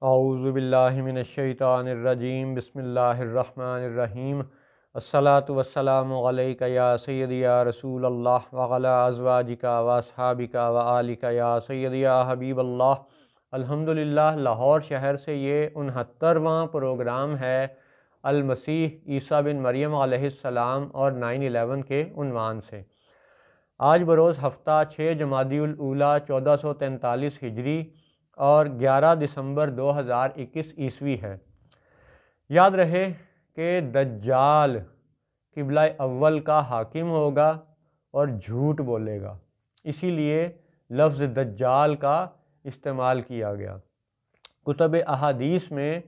اعوذ باللہ من الشیطان الرجیم بسم اللہ الرحمن الرحیم الصلاۃ والسلام علیک یا سیدی یا رسول اللہ وعلی ازواجک و اصحابک و آلک یا سیدی یا حبیب اللہ۔ الحمدللہ لاہور شہر سے یہ 69واں پروگرام ہے المسیح عیسیٰ بن مریم علیہ السلام اور 9/11 کے عنوان سے۔ آج بروز ہفتہ 6 جمادی الاولیٰ 1443 ہجری اور 11 دسمبر 2021 عیسوی ہے۔ یاد رہے کہ دجال قبلہ اول کا حاکم ہوگا اور جھوٹ بولے گا، اسی لیے لفظ دجال کا استعمال کیا گیا۔ کتب احادیث میں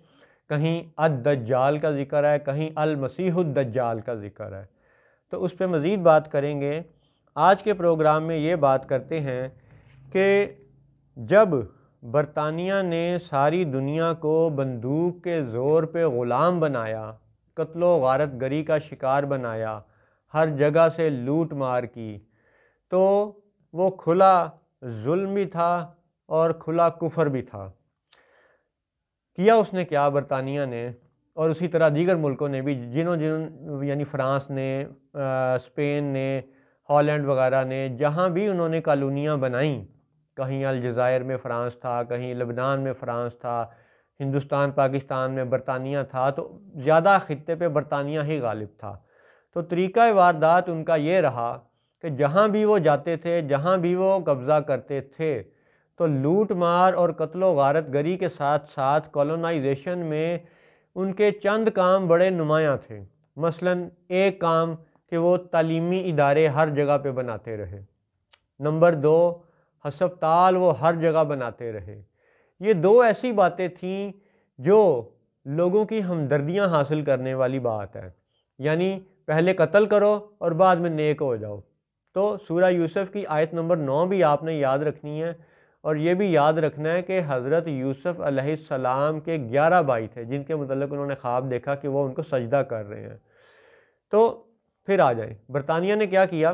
کہیں الدجال کا ذکر ہے، کہیں المسیح الدجال کا ذکر ہے، تو اس پہ مزید بات کریں گے۔ آج کے پروگرام میں یہ بات کرتے ہیں کہ جب برطانیہ نے ساری دنیا کو بندوق کے زور پہ غلام بنایا، قتل و غارت گری کا شکار بنایا، ہر جگہ سے لوٹ مار کی، تو وہ کھلا ظلم بھی تھا اور کھلا کفر بھی تھا۔ کیا اس نے کیا برطانیہ نے اور اسی طرح دیگر ملکوں نے بھی، جنہوں یعنی فرانس نے، اسپین نے، ہالینڈ وغیرہ نے، جہاں بھی انہوں نے کالونیاں بنائیں، کہیں الجزائر میں فرانس تھا، کہیں لبنان میں فرانس تھا، ہندوستان پاکستان میں برطانیہ تھا، تو زیادہ خطے پہ برطانیہ ہی غالب تھا۔ تو طریقہ واردات ان کا یہ رہا کہ جہاں بھی وہ جاتے تھے، جہاں بھی وہ قبضہ کرتے تھے، تو لوٹ مار اور قتل و غارت گری کے ساتھ ساتھ کولونائزیشن میں ان کے چند کام بڑے نمایاں تھے۔ مثلاً ایک کام کہ وہ تعلیمی ادارے ہر جگہ پہ بناتے رہے۔ نمبر 2، ہسپتال وہ ہر جگہ بناتے رہے۔ یہ دو ایسی باتیں تھیں جو لوگوں کی ہمدردیاں حاصل کرنے والی بات ہے، یعنی پہلے قتل کرو اور بعد میں نیک ہو جاؤ۔ تو سورہ یوسف کی آیت نمبر 9 بھی آپ نے یاد رکھنی ہے، اور یہ بھی یاد رکھنا ہے کہ حضرت یوسف علیہ السلام کے 11 بھائی تھے جن کے متعلق انہوں نے خواب دیکھا کہ وہ ان کو سجدہ کر رہے ہیں۔ تو پھر آ جائیں، برطانیہ نے کیا کیا؟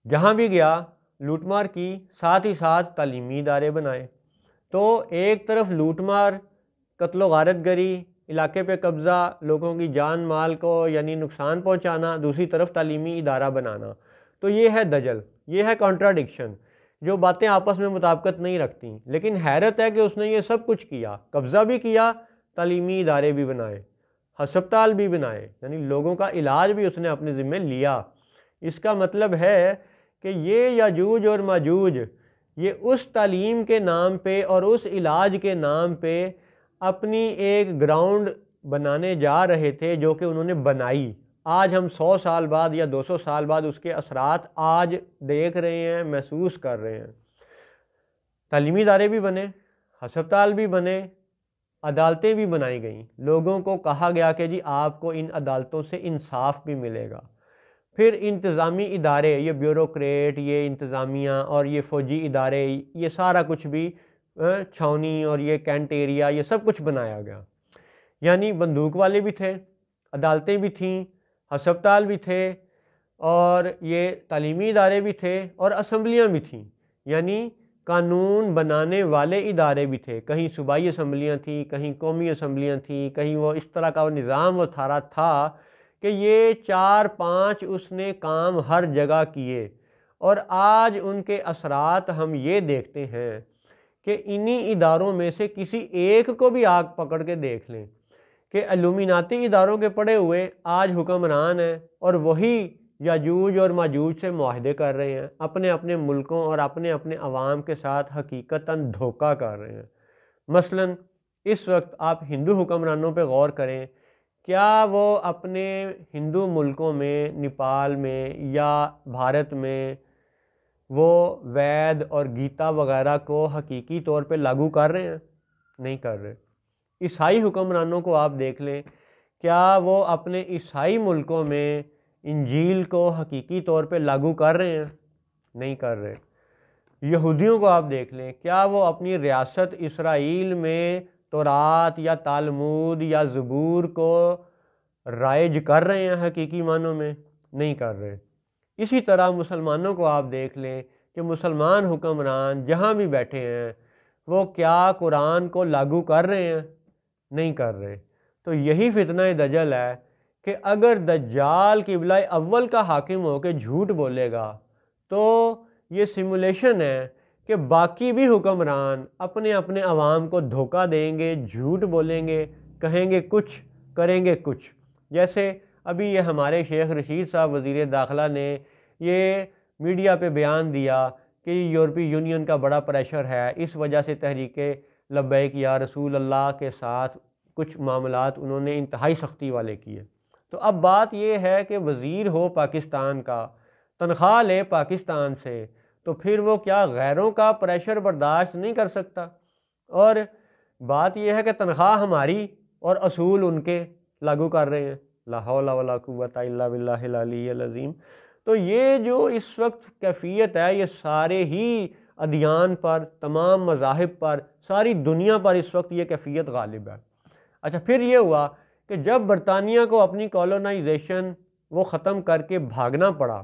جہاں بھی گیا لوٹ مار کی، ساتھ ہی ساتھ تعلیمی ادارے بنائے۔ تو ایک طرف لوٹ مار، قتل و غارت گری، علاقے پہ قبضہ، لوگوں کی جان مال کو یعنی نقصان پہنچانا، دوسری طرف تعلیمی ادارہ بنانا۔ تو یہ ہے دجل، یہ ہے کانٹراڈکشن، جو باتیں آپس میں مطابقت نہیں رکھتی۔ لیکن حیرت ہے کہ اس نے یہ سب کچھ کیا، قبضہ بھی کیا، تعلیمی ادارے بھی بنائے، ہسپتال بھی بنائے، یعنی لوگوں کا علاج بھی اس نے اپنے ذمہ لیا۔ اس کا مطلب ہے کہ یہ یاجوج اور ماجوج یہ اس تعلیم کے نام پہ اور اس علاج کے نام پہ اپنی ایک گراؤنڈ بنانے جا رہے تھے جو کہ انہوں نے بنائی۔ آج ہم 100 سال بعد یا 200 سال بعد اس کے اثرات آج دیکھ رہے ہیں، محسوس کر رہے ہیں۔ تعلیمی ادارے بھی بنے، ہسپتال بھی بنے، عدالتیں بھی بنائی گئیں، لوگوں کو کہا گیا کہ جی آپ کو ان عدالتوں سے انصاف بھی ملے گا۔ پھر انتظامی ادارے، یہ بیوروکریٹ، یہ انتظامیہ اور یہ فوجی ادارے، یہ سارا کچھ بھی چھاونی اور یہ کینٹ ایریا، یہ سب کچھ بنایا گیا۔ یعنی بندوق والے بھی تھے، عدالتیں بھی تھیں، ہسپتال بھی تھے، اور یہ تعلیمی ادارے بھی تھے، اور اسمبلیاں بھی تھیں، یعنی قانون بنانے والے ادارے بھی تھے۔ کہیں صوبائی اسمبلیاں تھیں، کہیں قومی اسمبلیاں تھیں، کہیں وہ اس طرح کا نظام وہ تھارا تھا کہ یہ 4-5 اس نے کام ہر جگہ کیے۔ اور آج ان کے اثرات ہم یہ دیکھتے ہیں کہ انہی اداروں میں سے کسی ایک کو بھی آگ پکڑ کے دیکھ لیں کہ الومیناتی اداروں کے پڑے ہوئے آج حکمران ہیں، اور وہی یاجوج اور ماجوج سے معاہدے کر رہے ہیں، اپنے اپنے ملکوں اور اپنے اپنے عوام کے ساتھ حقیقتاً دھوکہ کر رہے ہیں۔ مثلاً اس وقت آپ ہندو حکمرانوں پہ غور کریں، کیا وہ اپنے ہندو ملکوں میں، نیپال میں یا بھارت میں، وہ وید اور گیتا وغیرہ کو حقیقی طور پہ لاگو کر رہے ہیں؟ نہیں کر رہے۔ عیسائی حکمرانوں کو آپ دیکھ لیں، کیا وہ اپنے عیسائی ملکوں میں انجیل کو حقیقی طور پہ لاگو کر رہے ہیں؟ نہیں کر رہے۔ یہودیوں کو آپ دیکھ لیں، کیا وہ اپنی ریاست اسرائیل میں تورات یا تالمود یا زبور کو رائج کر رہے ہیں حقیقی معنوں میں؟ نہیں کر رہے۔ اسی طرح مسلمانوں کو آپ دیکھ لیں کہ مسلمان حکمران جہاں بھی بیٹھے ہیں، وہ کیا قرآن کو لاگو کر رہے ہیں؟ نہیں کر رہے۔ تو یہی فتنہ دجل ہے کہ اگر دجال قبلہ اول کا حاکم ہو کے جھوٹ بولے گا تو یہ سیمولیشن ہے کہ باقی بھی حکمران اپنے اپنے عوام کو دھوکہ دیں گے، جھوٹ بولیں گے، کہیں گے کچھ، کریں گے کچھ۔ جیسے ابھی یہ ہمارے شیخ رشید صاحب وزیر داخلہ نے یہ میڈیا پہ بیان دیا کہ یورپی یونین کا بڑا پریشر ہے، اس وجہ سے تحریک لبیک یا رسول اللہ کے ساتھ کچھ معاملات انہوں نے انتہائی سختی والے کیے۔ تو اب بات یہ ہے کہ وزیر ہو پاکستان کا، تنخواہ لے پاکستان سے، تو پھر وہ کیا غیروں کا پریشر برداشت نہیں کر سکتا؟ اور بات یہ ہے کہ تنخواہ ہماری اور اصول ان کے لاگو کر رہے ہیں۔ لا حول ولا قوت الا باللہ العلی العظیم۔ تو یہ جو اس وقت کیفیت ہے، یہ سارے ہی ادیان پر، تمام مذاہب پر، ساری دنیا پر اس وقت یہ کیفیت غالب ہے۔ اچھا، پھر یہ ہوا کہ جب برطانیہ کو اپنی کالونائزیشن وہ ختم کر کے بھاگنا پڑا،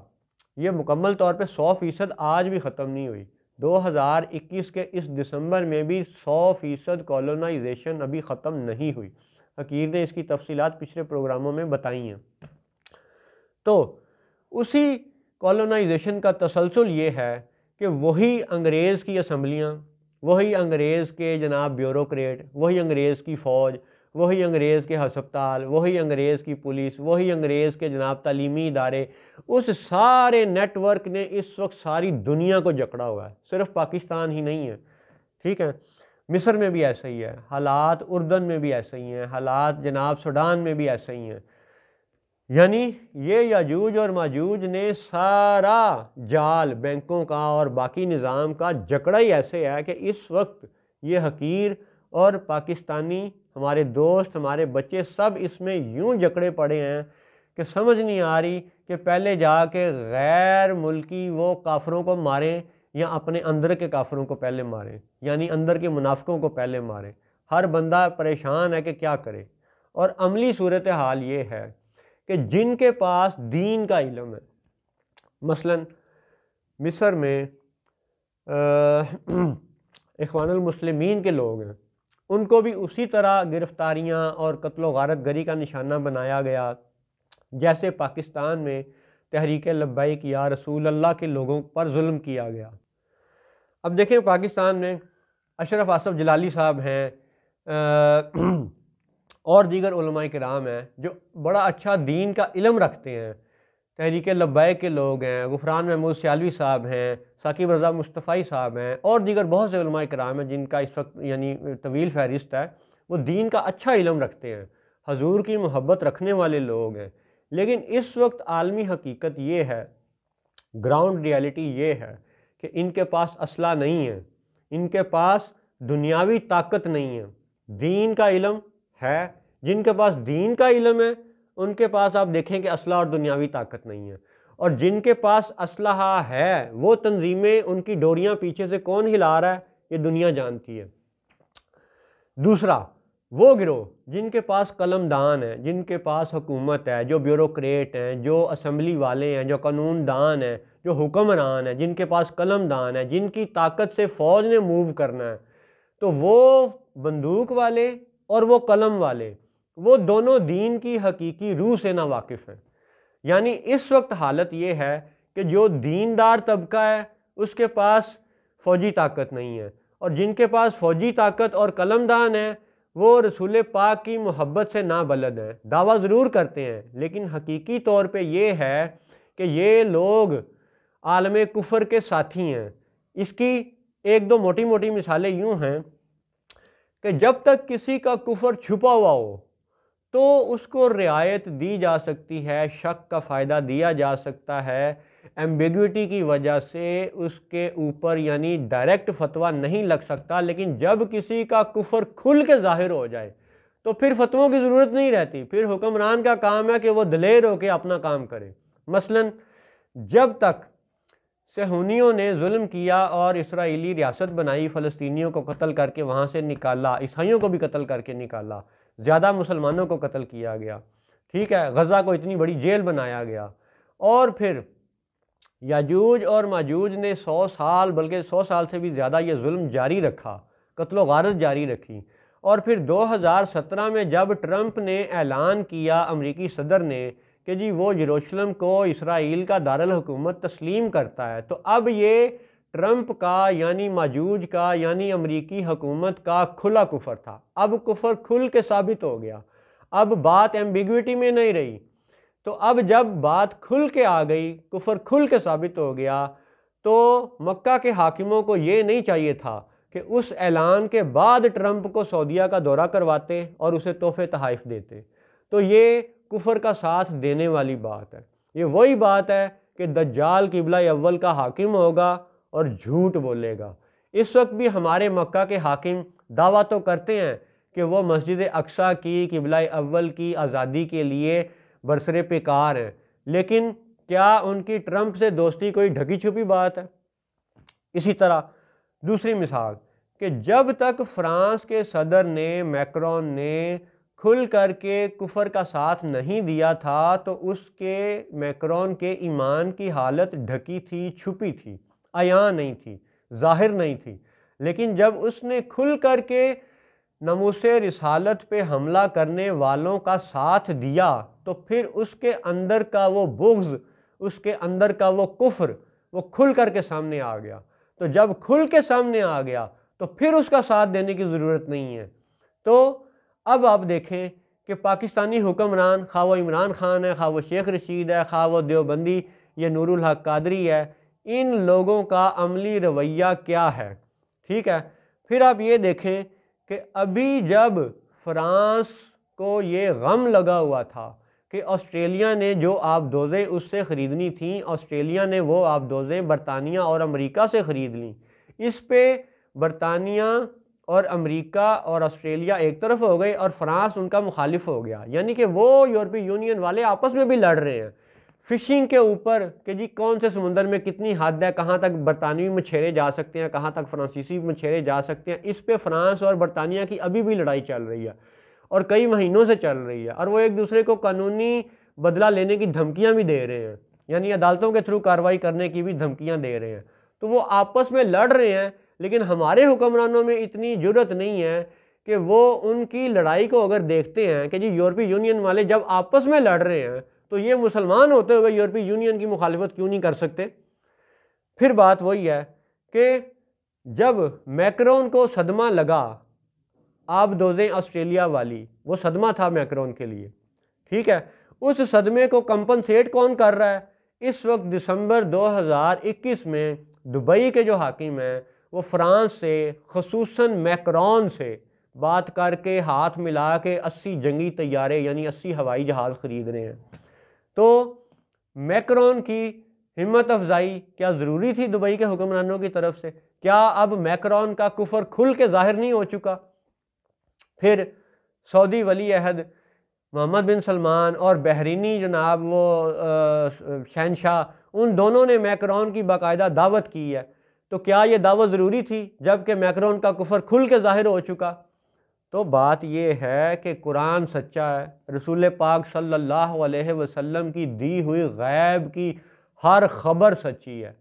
یہ مکمل طور پہ 100% آج بھی ختم نہیں ہوئی۔ 2021 کے اس دسمبر میں بھی 100% کالونائزیشن ابھی ختم نہیں ہوئی۔ حقیر نے اس کی تفصیلات پچھلے پروگراموں میں بتائی ہیں۔ تو اسی کالونائزیشن کا تسلسل یہ ہے کہ وہی انگریز کی اسمبلیاں، وہی انگریز کے جناب بیوروکریٹ، وہی انگریز کی فوج، وہی انگریز کے ہسپتال، وہی انگریز کی پولیس، وہی انگریز کے جناب تعلیمی ادارے، اس سارے نیٹ ورک نے اس وقت ساری دنیا کو جکڑا ہوا ہے، صرف پاکستان ہی نہیں ہے۔ ٹھیک ہے، مصر میں بھی ایسا ہی ہے حالات، اردن میں بھی ایسے ہی ہیں حالات، جناب سوڈان میں بھی ایسے ہی ہیں۔ یعنی یہ یاجوج اور ماجوج نے سارا جال بینکوں کا اور باقی نظام کا جکڑا ہی ایسے ہے کہ اس وقت یہ حقیر اور پاکستانی ہمارے دوست، ہمارے بچے سب اس میں یوں جکڑے پڑے ہیں کہ سمجھ نہیں آ رہی کہ پہلے جا کے غیر ملکی وہ کافروں کو ماریں یا اپنے اندر کے کافروں کو پہلے ماریں، یعنی اندر کے منافقوں کو پہلے ماریں۔ ہر بندہ پریشان ہے کہ کیا کرے۔ اور عملی صورتحال یہ ہے کہ جن کے پاس دین کا علم ہے، مثلا مصر میں اخوان المسلمین کے لوگ ہیں، ان کو بھی اسی طرح گرفتاریاں اور قتل و غارت گری کا نشانہ بنایا گیا جیسے پاکستان میں تحریک لبیک یا رسول اللہ کے لوگوں پر ظلم کیا گیا۔ اب دیکھیں پاکستان میں اشرف آصف جلالی صاحب ہیں اور دیگر علماء کرام ہیں جو بڑا اچھا دین کا علم رکھتے ہیں، تحریک لبیک کے لوگ ہیں، غفران محمود سیالوی صاحب ہیں، ثاقب رضا مصطفی صاحب ہیں اور دیگر بہت سے علماء کرام ہیں جن کا اس وقت یعنی طویل فہرست ہے۔ وہ دین کا اچھا علم رکھتے ہیں، حضور کی محبت رکھنے والے لوگ ہیں، لیکن اس وقت عالمی حقیقت یہ ہے، گراؤنڈ ریالٹی یہ ہے کہ ان کے پاس اسلحہ نہیں ہے، ان کے پاس دنیاوی طاقت نہیں ہے، دین کا علم ہے۔ جن کے پاس دین کا علم ہے ان کے پاس آپ دیکھیں کہ اسلحہ اور دنیاوی طاقت نہیں ہے، اور جن کے پاس اسلحہ ہے وہ تنظیمیں، ان کی ڈوریاں پیچھے سے کون ہلا رہا ہے یہ دنیا جانتی ہے۔ دوسرا، وہ گروہ جن کے پاس قلم دان ہیں، جن کے پاس حکومت ہے، جو بیوروکریٹ ہیں، جو اسمبلی والے ہیں، جو قانون دان ہیں، جو حکمران ہیں، جن کے پاس قلم دان ہے، جن کی طاقت سے فوج نے موو کرنا ہے، تو وہ بندوق والے اور وہ قلم والے، وہ دونوں دین کی حقیقی روح سے نا واقف ہیں۔ یعنی اس وقت حالت یہ ہے کہ جو دیندار طبقہ ہے اس کے پاس فوجی طاقت نہیں ہے، اور جن کے پاس فوجی طاقت اور قلم دان ہے وہ رسول پاک کی محبت سے نابلد ہیں، دعویٰ ضرور کرتے ہیں لیکن حقیقی طور پہ یہ ہے کہ یہ لوگ عالم کفر کے ساتھی ہیں۔ اس کی ایک دو موٹی موٹی مثالیں یوں ہیں کہ جب تک کسی کا کفر چھپا ہوا ہو تو اس کو رعایت دی جا سکتی ہے، شک کا فائدہ دیا جا سکتا ہے، ایمبیگوٹی کی وجہ سے اس کے اوپر یعنی ڈائریکٹ فتویٰ نہیں لگ سکتا، لیکن جب کسی کا کفر کھل کے ظاہر ہو جائے تو پھر فتووں کی ضرورت نہیں رہتی، پھر حکمران کا کام ہے کہ وہ دلیر ہو کے اپنا کام کرے۔ مثلا جب تک صہیونیوں نے ظلم کیا اور اسرائیلی ریاست بنائی، فلسطینیوں کو قتل کر کے وہاں سے نکالا، عیسائیوں کو بھی قتل کر کے نکالا، زیادہ مسلمانوں کو قتل کیا گیا، ٹھیک ہے، غزہ کو اتنی بڑی جیل بنایا گیا، اور پھر یاجوج اور ماجوج نے 100 سال بلکہ 100 سال سے بھی زیادہ یہ ظلم جاری رکھا، قتل و غارت جاری رکھی۔ اور پھر 2017 میں جب ٹرمپ نے اعلان کیا امریکی صدر نے کہ جی وہ یروشلم کو اسرائیل کا دارالحکومت تسلیم کرتا ہے، تو اب یہ ٹرمپ کا یعنی ماجوج کا یعنی امریکی حکومت کا کھلا کفر تھا۔ اب کفر کھل کے ثابت ہو گیا، اب بات ایمبیگوٹی میں نہیں رہی۔ تو اب جب بات کھل کے آ گئی، کفر کھل کے ثابت ہو گیا، تو مکہ کے حاکموں کو یہ نہیں چاہیے تھا کہ اس اعلان کے بعد ٹرمپ کو سعودیہ کا دورہ کرواتے اور اسے تحفے تحائف دیتے۔ تو یہ کفر کا ساتھ دینے والی بات ہے۔ یہ وہی بات ہے کہ دجال قبلہ اول کا حاکم ہوگا اور جھوٹ بولے گا۔ اس وقت بھی ہمارے مکہ کے حاکم دعویٰ تو کرتے ہیں کہ وہ مسجد اقصیٰ کی قبلہ اول کی آزادی کے لیے برسر پیکار ہیں، لیکن کیا ان کی ٹرمپ سے دوستی کوئی ڈھکی چھپی بات ہے؟ اسی طرح دوسری مثال کہ جب تک فرانس کے صدر نے میکرون نے کھل کر کے کفر کا ساتھ نہیں دیا تھا تو اس کے میکرون کے ایمان کی حالت ڈھکی تھی، چھپی تھی، عیاں نہیں تھی، ظاہر نہیں تھی۔ لیکن جب اس نے کھل کر کے ناموس رسالت پہ حملہ کرنے والوں کا ساتھ دیا تو پھر اس کے اندر کا وہ بغض، اس کے اندر کا وہ کفر وہ کھل کر کے سامنے آ گیا۔ تو جب کھل کے سامنے آ گیا تو پھر اس کا ساتھ دینے کی ضرورت نہیں ہے۔ تو اب آپ دیکھیں کہ پاکستانی حکمران، خواہ وہ عمران خان ہے، خواہ وہ شیخ رشید ہے، خواہ وہ دیوبندی یا نور الحق قادری ہے، ان لوگوں کا عملی رویہ کیا ہے؟ ٹھیک ہے، پھر آپ یہ دیکھیں کہ ابھی جب فرانس کو یہ غم لگا ہوا تھا کہ آسٹریلیا نے جو آبدوزیں اس سے خریدنی تھیں، آسٹریلیا نے وہ آبدوزیں برطانیہ اور امریکہ سے خرید لیں، اس پہ برطانیہ اور امریکہ اور آسٹریلیا ایک طرف ہو گئے اور فرانس ان کا مخالف ہو گیا۔ یعنی کہ وہ یورپی یونین والے آپس میں بھی لڑ رہے ہیں فشنگ کے اوپر کہ جی کون سے سمندر میں کتنی حد ہے، کہاں تک برطانوی مچھیرے جا سکتے ہیں، کہاں تک فرانسیسی مچھیرے جا سکتے ہیں۔ اس پہ فرانس اور برطانیہ کی ابھی بھی لڑائی چل رہی ہے اور کئی مہینوں سے چل رہی ہے، اور وہ ایک دوسرے کو قانونی بدلہ لینے کی دھمکیاں بھی دے رہے ہیں، یعنی عدالتوں کے تھرو کارروائی کرنے کی بھی دھمکیاں دے رہے ہیں۔ تو وہ آپس میں لڑ رہے ہیں، لیکن ہمارے حکمرانوں میں اتنی جرت نہیں ہے کہ وہ ان کی لڑائی کو اگر دیکھتے ہیں کہ جی یورپی یونین والے جب آپس میں لڑ رہے ہیں تو یہ مسلمان ہوتے ہوئے یورپی یونین کی مخالفت کیوں نہیں کر سکتے؟ پھر بات وہی ہے کہ جب میکرون کو صدمہ لگا آبدوزیں آسٹریلیا والی، وہ صدمہ تھا میکرون کے لیے، ٹھیک ہے، اس صدمے کو کمپنسیٹ کون کر رہا ہے؟ اس وقت دسمبر 2021 میں دبئی کے جو حاکم ہیں وہ فرانس سے، خصوصاً میکرون سے بات کر کے ہاتھ ملا کے 80 جنگی طیارے یعنی 80 ہوائی جہاز خرید رہے ہیں۔ تو میکرون کی ہمت افزائی کیا ضروری تھی دبئی کے حکمرانوں کی طرف سے؟ کیا اب میکرون کا کفر کھل کے ظاہر نہیں ہو چکا؟ پھر سعودی ولی عہد محمد بن سلمان اور بحرینی جناب وہ شہنشاہ، ان دونوں نے میکرون کی باقاعدہ دعوت کی ہے۔ تو کیا یہ دعوت ضروری تھی جب کہ میکرون کا کفر کھل کے ظاہر ہو چکا؟ تو بات یہ ہے کہ قرآن سچا ہے، رسول پاک صلی اللہ علیہ وسلم کی دی ہوئی غیب کی ہر خبر سچی ہے۔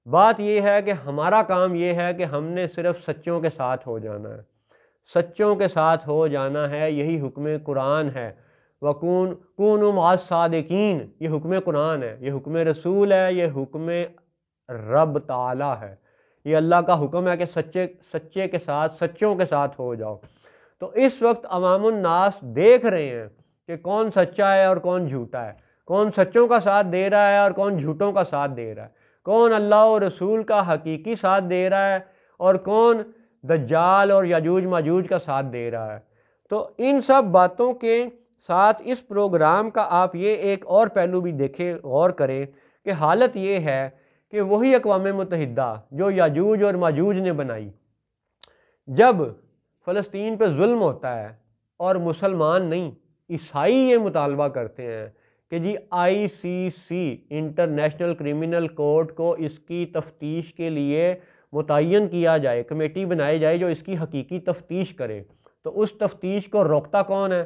بات یہ ہے کہ ہمارا کام یہ ہے کہ ہم نے صرف سچوں کے ساتھ ہو جانا ہے، سچوں کے ساتھ ہو جانا ہے، یہی حکم قرآن ہے۔ وَكُونُوا مَعَ الصَّادِقِينَ، یہ حکم قرآن ہے، یہ حکم رسول ہے، یہ حکم رب تعالی ہے، یہ اللہ کا حکم ہے کہ سچے کے ساتھ، سچوں کے ساتھ ہو جاؤ۔ تو اس وقت عوام الناس دیکھ رہے ہیں کہ کون سچا ہے اور کون جھوٹا ہے، کون سچوں کا ساتھ دے رہا ہے اور کون جھوٹوں کا ساتھ دے رہا ہے، کون اللہ اور رسول کا حقیقی ساتھ دے رہا ہے اور کون دجال اور یاجوج ماجوج کا ساتھ دے رہا ہے۔ تو ان سب باتوں کے ساتھ اس پروگرام کا آپ یہ ایک اور پہلو بھی دیکھیں، غور کریں کہ حالت یہ ہے کہ وہی اقوام متحدہ جو یاجوج اور ماجوج نے بنائی، جب فلسطین پہ ظلم ہوتا ہے اور مسلمان نہیں عیسائی یہ مطالبہ کرتے ہیں کہ جی ICC انٹرنیشنل کرمنل کورٹ کو اس کی تفتیش کے لیے متعین کیا جائے، کمیٹی بنائی جائے جو اس کی حقیقی تفتیش کرے، تو اس تفتیش کو روکتا کون ہے؟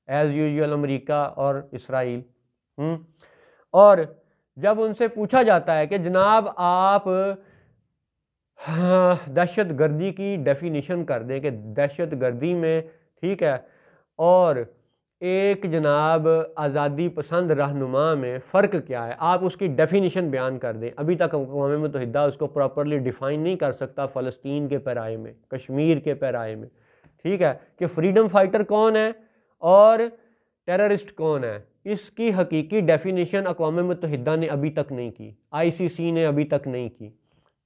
ایز یوزول امریکہ اور اسرائیل۔ اور جب ان سے پوچھا جاتا ہے کہ جناب آپ ہاں، دہشت گردی کی ڈیفینیشن کر دیں کہ دہشت گردی میں، ٹھیک ہے، اور ایک جناب آزادی پسند رہنما میں فرق کیا ہے، آپ اس کی ڈیفینیشن بیان کر دیں۔ ابھی تک اقوام متحدہ اس کو پراپرلی ڈیفائن نہیں کر سکتا فلسطین کے پیرائے میں، کشمیر کے پیرائے میں، ٹھیک ہے، کہ فریڈم فائٹر کون ہے اور ٹیررسٹ کون ہے۔ اس کی حقیقی ڈیفینیشن اقوام متحدہ نے ابھی تک نہیں کی، ICC نے ابھی تک نہیں کی،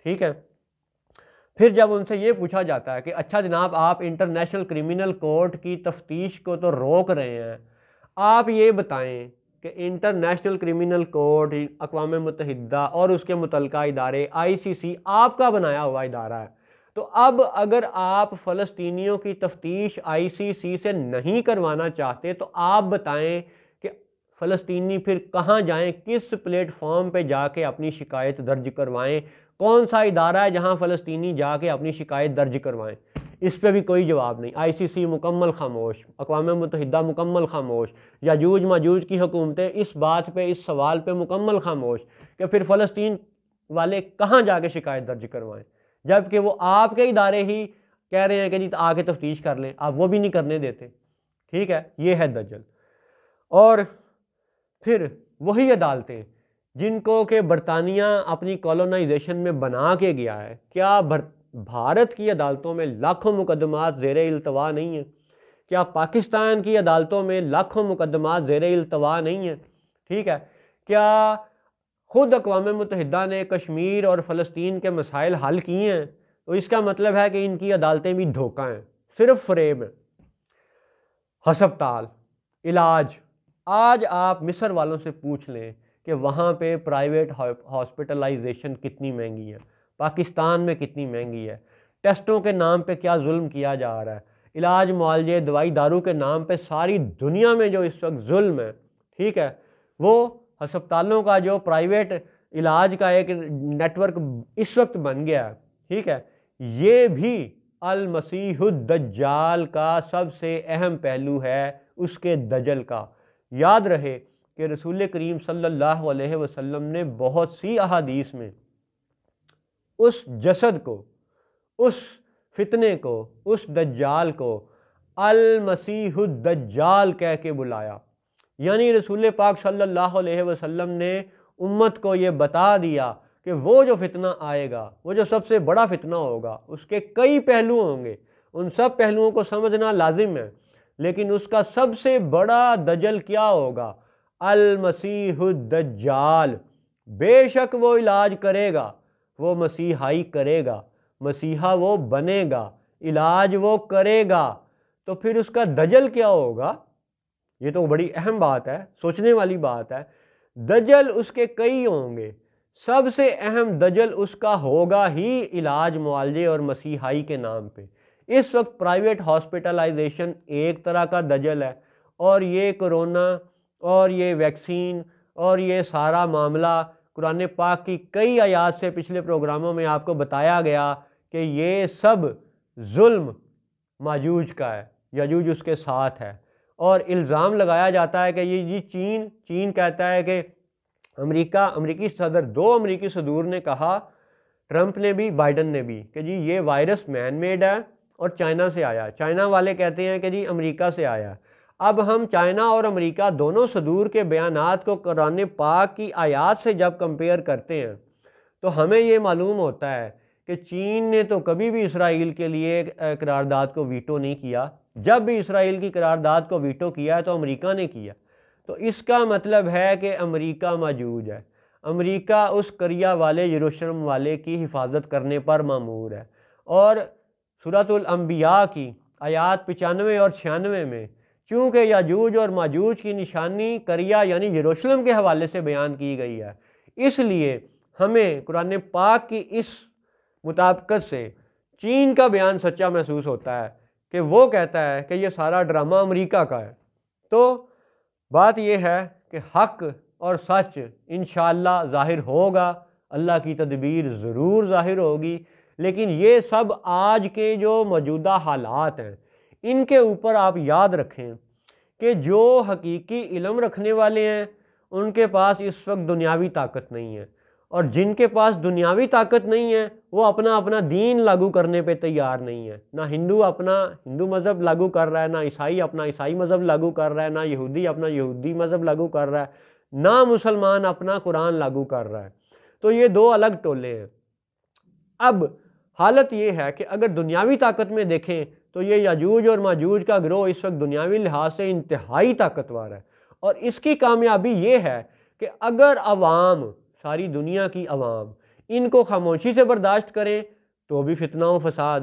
ٹھیک ہے۔ پھر جب ان سے یہ پوچھا جاتا ہے کہ اچھا جناب آپ انٹرنیشنل کرمنل کورٹ کی تفتیش کو تو روک رہے ہیں، آپ یہ بتائیں کہ انٹرنیشنل کرمنل کورٹ، اقوام متحدہ اور اس کے متعلقہ ادارے، ICC آپ کا بنایا ہوا ادارہ ہے، تو اب اگر آپ فلسطینیوں کی تفتیش ICC سے نہیں کروانا چاہتے تو آپ بتائیں کہ فلسطینی پھر کہاں جائیں، کس پلیٹ فارم پہ جا کے اپنی شکایت درج کروائیں، کون سا ادارہ ہے جہاں فلسطینی جا کے اپنی شکایت درج کروائیں؟ اس پہ بھی کوئی جواب نہیں۔ ICC مکمل خاموش، اقوام متحدہ مکمل خاموش، یاجوج ماجوج کی حکومتیں اس بات پہ، اس سوال پہ مکمل خاموش کہ پھر فلسطین والے کہاں جا کے شکایت درج کروائیں، جبکہ وہ آپ کے ادارے ہی کہہ رہے ہیں کہ جی آ کے تفتیش کر لیں، آپ وہ بھی نہیں کرنے دیتے، ٹھیک ہے۔ یہ ہے دجل۔ اور پھر وہی عدالتیں جن کو کہ برطانیہ اپنی کالونائزیشن میں بنا کے گیا ہے، کیا بھارت کی عدالتوں میں لاکھوں مقدمات زیر التوا نہیں ہیں؟ کیا پاکستان کی عدالتوں میں لاکھوں مقدمات زیر التوا نہیں ہیں؟ ٹھیک ہے۔ کیا خود اقوام متحدہ نے کشمیر اور فلسطین کے مسائل حل کیے ہیں؟ تو اس کا مطلب ہے کہ ان کی عدالتیں بھی دھوکہ ہیں، صرف فریب ہیں۔ ہسپتال، علاج، آج آپ مصر والوں سے پوچھ لیں کہ وہاں پہ پرائیویٹ ہاسپٹلائزیشن کتنی مہنگی ہے، پاکستان میں کتنی مہنگی ہے، ٹیسٹوں کے نام پہ کیا ظلم کیا جا رہا ہے، علاج معالجے دوائی دارو کے نام پہ ساری دنیا میں جو اس وقت ظلم ہے، ٹھیک ہے، وہ ہسپتالوں کا جو پرائیویٹ علاج کا ایک نیٹ ورک اس وقت بن گیا ہے، ٹھیک ہے، یہ بھی المسیح الدجال کا سب سے اہم پہلو ہے، اس کے دجل کا۔ یاد رہے کہ رسول کریم صلی اللہ علیہ وسلم نے بہت سی احادیث میں اس جسد کو، اس فتنے کو، اس دجال کو المسیح الدجال کہہ کے بلایا، یعنی رسول پاک صلی اللہ علیہ وسلم نے امت کو یہ بتا دیا کہ وہ جو فتنہ آئے گا، وہ جو سب سے بڑا فتنہ ہوگا، اس کے کئی پہلو ہوں گے، ان سب پہلوؤں کو سمجھنا لازم ہے، لیکن اس کا سب سے بڑا دجل کیا ہوگا؟ المسیح الدجال۔ بے شک وہ علاج کرے گا، وہ مسیحائی کرے گا، مسیحا وہ بنے گا، علاج وہ کرے گا، تو پھر اس کا دجل کیا ہوگا؟ یہ تو بڑی اہم بات ہے، سوچنے والی بات ہے۔ دجل اس کے کئی ہوں گے، سب سے اہم دجل اس کا ہوگا ہی علاج معالجے اور مسیحائی کے نام پہ۔ اس وقت پرائیویٹ ہاسپٹلائزیشن ایک طرح کا دجل ہے، اور یہ کرونا اور یہ ویکسین اور یہ سارا معاملہ قرآن پاک کی کئی آیات سے پچھلے پروگراموں میں آپ کو بتایا گیا کہ یہ سب ظلم ماجوج کا ہے، یاجوج اس کے ساتھ ہے، اور الزام لگایا جاتا ہے کہ یہ چین کہتا ہے کہ امریکی صدر، دو امریکی صدور نے کہا، ٹرمپ نے بھی بائیڈن نے بھی، کہ جی یہ وائرس مین میڈ ہے اور چائنا سے آیا ہے۔ چائنا والے کہتے ہیں کہ جی امریکہ سے آیا ہے۔ اب ہم چائنا اور امریکہ دونوں صدور کے بیانات کو قرآن پاک کی آیات سے جب کمپیئر کرتے ہیں تو ہمیں یہ معلوم ہوتا ہے کہ چین نے تو کبھی بھی اسرائیل کے لیے قرارداد کو ویٹو نہیں کیا، جب بھی اسرائیل کی قرارداد کو ویٹو کیا ہے تو امریکہ نے کیا۔ تو اس کا مطلب ہے کہ امریکہ ماجوج ہے، امریکہ اس کریا والے یروشلم والے کی حفاظت کرنے پر مامور ہے۔ اور سورۃ الانبیاء کی آیات 95 اور 96 میں چونکہ یاجوج اور ماجوج کی نشانی کریا یعنی یروشلم کے حوالے سے بیان کی گئی ہے، اس لیے ہمیں قرآن پاک کی اس مطابقت سے چین کا بیان سچا محسوس ہوتا ہے کہ وہ کہتا ہے کہ یہ سارا ڈرامہ امریکہ کا ہے۔ تو بات یہ ہے کہ حق اور سچ انشاءاللہ ظاہر ہوگا، اللہ کی تدبیر ضرور ظاہر ہوگی، لیکن یہ سب آج کے جو موجودہ حالات ہیں ان کے اوپر آپ یاد رکھیں کہ جو حقیقی علم رکھنے والے ہیں ان کے پاس اس وقت دنیاوی طاقت نہیں ہے، اور جن کے پاس دنیاوی طاقت نہیں ہے وہ اپنا اپنا دین لاگو کرنے پہ تیار نہیں ہے۔ نہ ہندو اپنا ہندو مذہب لاگو کر رہا ہے، نہ عیسائی اپنا عیسائی مذہب لاگو کر رہا ہے، نہ یہودی اپنا یہودی مذہب لاگو کر رہا ہے، نہ مسلمان اپنا قرآن لاگو کر رہا ہے۔ تو یہ دو الگ ٹولے ہیں۔ اب حالت یہ ہے کہ اگر دنیاوی طاقت میں دیکھیں تو یہ یاجوج اور ماجوج کا گروہ اس وقت دنیاوی لحاظ سے انتہائی طاقتور ہے، اور اس کی کامیابی یہ ہے کہ اگر عوام، ساری دنیا کی عوام ان کو خاموشی سے برداشت کریں تو بھی فتنہ و فساد،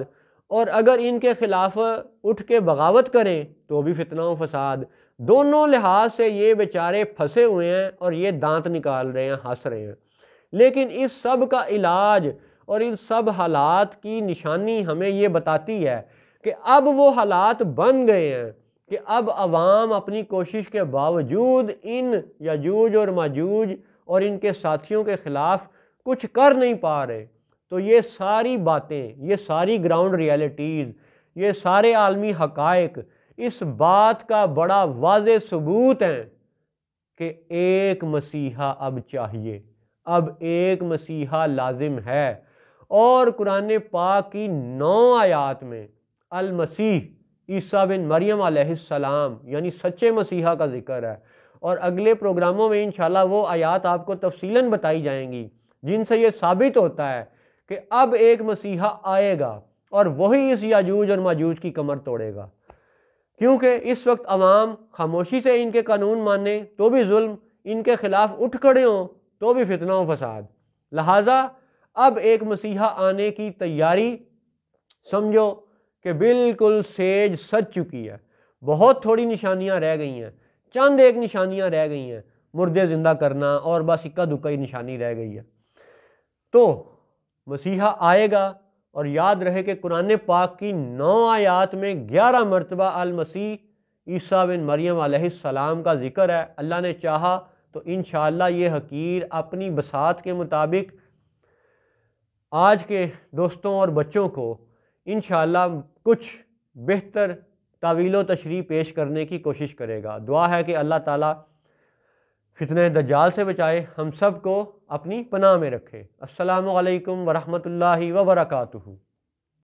اور اگر ان کے خلاف اٹھ کے بغاوت کریں تو بھی فتنہ و فساد۔ دونوں لحاظ سے یہ بیچارے پھنسے ہوئے ہیں اور یہ دانت نکال رہے ہیں، ہنس رہے ہیں۔ لیکن اس سب کا علاج اور ان سب حالات کی نشانی ہمیں یہ بتاتی ہے کہ اب وہ حالات بن گئے ہیں کہ اب عوام اپنی کوشش کے باوجود ان یاجوج اور ماجوج اور ان کے ساتھیوں کے خلاف کچھ کر نہیں پا رہے۔ تو یہ ساری باتیں، یہ ساری گراؤنڈ ریالٹیز، یہ سارے عالمی حقائق اس بات کا بڑا واضح ثبوت ہیں کہ ایک مسیحا اب چاہیے، اب ایک مسیحا لازم ہے۔ اور قرآن پاک کی 9 آیات میں المسیح عیسیٰ بن مریم علیہ السلام یعنی سچے مسیحا کا ذکر ہے، اور اگلے پروگراموں میں انشاءاللہ وہ آیات آپ کو تفصیلاً بتائی جائیں گی جن سے یہ ثابت ہوتا ہے کہ اب ایک مسیحا آئے گا اور وہی اس یاجوج اور ماجوج کی کمر توڑے گا۔ کیونکہ اس وقت عوام خاموشی سے ان کے قانون مانے تو بھی ظلم، ان کے خلاف اٹھ کھڑے ہوں تو بھی فتنہ و فساد۔ لہٰذا اب ایک مسیحا آنے کی تیاری سمجھو کہ بالکل سیج سج چکی ہے۔ بہت تھوڑی نشانیاں رہ گئی ہیں، چند ایک نشانیاں رہ گئی ہیں، مردے زندہ کرنا، اور بس اکا دکا ہی نشانی رہ گئی ہے۔ تو مسیحا آئے گا، اور یاد رہے کہ قرآن پاک کی 9 آیات میں 11 مرتبہ المسیح عیسیٰ بن مریم علیہ السلام کا ذکر ہے۔ اللہ نے چاہا تو انشاءاللہ یہ حقیر اپنی بساط کے مطابق آج کے دوستوں اور بچوں کو انشاءاللہ کچھ بہتر تعویل و تشریح پیش کرنے کی کوشش کرے گا۔ دعا ہے کہ اللہ تعالیٰ فتنہ دجال سے بچائے، ہم سب کو اپنی پناہ میں رکھے۔ السلام علیکم ورحمۃ اللہ وبرکاتہ۔